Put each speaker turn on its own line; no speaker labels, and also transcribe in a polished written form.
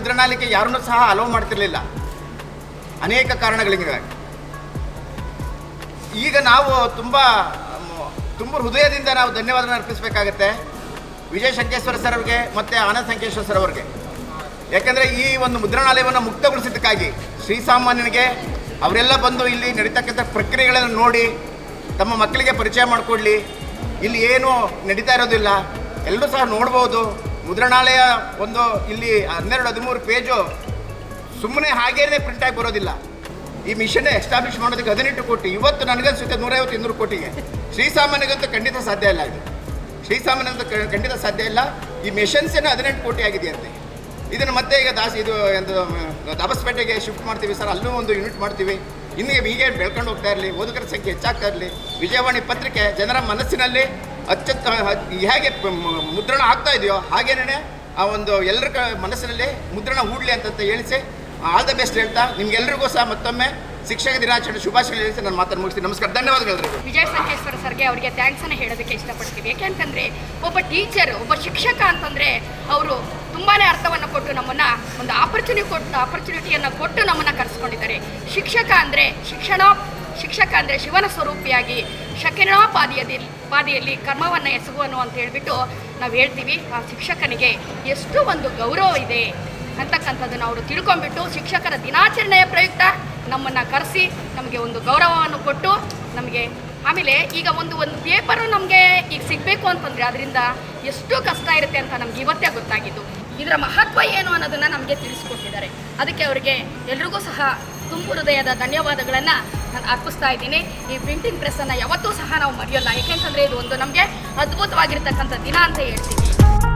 ಮುದ್ರಣಾಲಿಕೆ ಯಾರನ್ನೂ ಸಹ ಅಲೋ ಮಾಡ್ತಿರ್ಲಿಲ್ಲ ಅನೇಕ ಕಾರಣಗಳಿಂದ. ಈಗ ನಾವು ತುಂಬ ಹೃದಯದಿಂದ ನಾವು ಧನ್ಯವಾದನ ಅರ್ಪಿಸಬೇಕಾಗತ್ತೆ ವಿಜಯ ಶಂಕೇಶ್ವರ ಸರ್ ಅವ್ರಿಗೆ ಮತ್ತು ಆನಂದ್ ಸಂಕೇಶ್ವರ ಸರ್ ಅವ್ರಿಗೆ. ಯಾಕೆಂದರೆ ಈ ಒಂದು ಮುದ್ರಣಾಲಯವನ್ನು ಮುಕ್ತಗೊಳಿಸಿದ್ದಕ್ಕಾಗಿ ಶ್ರೀಸಾಮಾನ್ಯನಿಗೆ ಅವರೆಲ್ಲ ಬಂದು ಇಲ್ಲಿ ನಡೀತಕ್ಕಂಥ ಪ್ರಕ್ರಿಯೆಗಳನ್ನು ನೋಡಿ ತಮ್ಮ ಮಕ್ಕಳಿಗೆ ಪರಿಚಯ ಮಾಡಿಕೊಡ್ಲಿ. ಇಲ್ಲಿ ಏನೂ ನಡೀತಾ ಇರೋದಿಲ್ಲ, ಎಲ್ಲರೂ ಸಹ ನೋಡ್ಬೋದು. ಮುದ್ರಣಾಲಯ ಒಂದು ಇಲ್ಲಿ 12-13 ಪೇಜು ಸುಮ್ಮನೆ ಹಾಗೇನೇ ಪ್ರಿಂಟಾಗಿ ಬರೋದಿಲ್ಲ. ಈ ಮಿಷನ್ ಎಸ್ಟಾಬ್ಲಿಷ್ ಮಾಡೋದಕ್ಕೆ 18 ಕೋಟಿ. ಇವತ್ತು ನನಗನ್ಸುತ್ತೆ 150-200 ಕೋಟಿಗೆ. ಶ್ರೀಸಾಮಾನ್ಯಗಂತೂ ಖಂಡಿತ ಸಾಧ್ಯ ಇಲ್ಲ. ಇದು ಶ್ರೀಸಾಮಾನ್ಯಂತೂ ಖಂಡಿತ ಸಾಧ್ಯ ಇಲ್ಲ. ಈ ಮಿಷನ್ಸೇನೆ 18 ಕೋಟಿ ಆಗಿದೆಯಂತೆ. ಇದನ್ನು ಮತ್ತೆ ಈಗ ಇದು ದಾಬಸ್ಪೇಟೆಗೆ ಶಿಫ್ಟ್ ಮಾಡ್ತೀವಿ ಸರ್, ಅಲ್ಲೂ ಒಂದು ಯೂನಿಟ್ ಮಾಡ್ತೀವಿ. ಹೀಗೆ ಬೆಳ್ಕೊಂಡು ಹೋಗ್ತಾ ಇರಲಿ, ಓದುಗರ ಸಂಖ್ಯೆ ಹೆಚ್ಚಾಗ್ತಾ ಇರಲಿ. ವಿಜಯವಾಣಿ ಪತ್ರಿಕೆ ಜನರ ಮನಸ್ಸಿನಲ್ಲಿ ಹೇಗೆ ಮುದ್ರಣ ಆಗ್ತಾ ಇದೆಯೋ ಹಾಗೇನೇ ಆ ಒಂದು ಎಲ್ಲರ ಮನಸ್ಸಿನಲ್ಲಿ ಮುದ್ರಣ ಹೂಡಲಿ ಅಂತ ಹೇಳಿಸಿ ಆಲ್ ದ ಬೆಸ್ಟ್ ಹೇಳ್ತಾ ನಿಮ್ಗೆಲ್ರಿಗೂ ಸಹ ಮತ್ತೊಮ್ಮೆ ಶಿಕ್ಷಕ ದಿನಾಚರಣೆ ಶುಭಾಶಯಗಳು ಹೇಳಿಸಿ ನಾನು ಮಾತನ್ನು ಮುಗಿಸ್ತೀನಿ. ನಮಸ್ಕಾರ, ಧನ್ಯವಾದಗಳು.
ವಿಜಯ ಸಂಕೇಶ್ವರ ಸರ್ಗೆ ಅವರಿಗೆ ಥ್ಯಾಂಕ್ಸನ್ನು ಹೇಳೋದಕ್ಕೆ ಇಷ್ಟಪಡ್ತೀವಿ. ಯಾಕೆಂತಂದರೆ ಒಬ್ಬ ಟೀಚರ್, ಒಬ್ಬ ಶಿಕ್ಷಕ ಅಂತಂದರೆ ಅವರು ತುಂಬಾ ಅರ್ಥವನ್ನು ಕೊಟ್ಟು ನಮ್ಮನ್ನು ಒಂದು ಆಪರ್ಚುನಿಟಿಯನ್ನು ಕೊಟ್ಟು ನಮ್ಮನ್ನು ಕರೆಸ್ಕೊಂಡಿದ್ದಾರೆ. ಶಿಕ್ಷಕ ಅಂದರೆ ಶಿವನ ಸ್ವರೂಪಿಯಾಗಿ ಪಾದಿಯಲ್ಲಿ ಕರ್ಮವನ್ನು ಎಸಗುವನು ಅಂತ ಹೇಳಿಬಿಟ್ಟು ನಾವು ಹೇಳ್ತೀವಿ. ಆ ಶಿಕ್ಷಕನಿಗೆ ಎಷ್ಟು ಒಂದು ಗೌರವ ಇದೆ ಅಂತಕ್ಕಂಥದ್ದನ್ನು ಅವರು ತಿಳ್ಕೊಂಡ್ಬಿಟ್ಟು ಶಿಕ್ಷಕರ ದಿನಾಚರಣೆಯ ಪ್ರಯುಕ್ತ ನಮ್ಮನ್ನು ಕರೆಸಿ ನಮಗೆ ಒಂದು ಗೌರವವನ್ನು ಕೊಟ್ಟು ನಮಗೆ ಆಮೇಲೆ ಈಗ ಒಂದು ಪೇಪರು ನಮಗೆ ಈಗ ಸಿಗಬೇಕು ಅಂತಂದರೆ ಅದರಿಂದ ಎಷ್ಟು ಕಷ್ಟ ಇರುತ್ತೆ ಅಂತ ನಮ್ಗೆ ಇವತ್ತೇ ಗೊತ್ತಾಗಿದ್ದು. ಇದರ ಮಹತ್ವ ಏನು ಅನ್ನೋದನ್ನು ನಮಗೆ ತಿಳಿಸ್ಕೊಟ್ಟಿದ್ದಾರೆ. ಅದಕ್ಕೆ ಅವರಿಗೆ ಎಲ್ರಿಗೂ ಸಹ ತುಂಬು ಹೃದಯದ ಧನ್ಯವಾದಗಳನ್ನು ನಾನು ಅರ್ಪಿಸ್ತಾ ಇದ್ದೀನಿ. ಈ ಪ್ರಿಂಟಿಂಗ್ ಪ್ರೆಸ್ಸನ್ನು ಯಾವತ್ತೂ ಸಹ ನಾವು ಮರೆಯೋಲ್ಲ. ಏಕೆಂತಂದರೆ ಇದು ಒಂದು ನಮಗೆ ಅದ್ಭುತವಾಗಿರ್ತಕ್ಕಂಥ ದಿನ ಅಂತ ಹೇಳ್ತೀನಿ.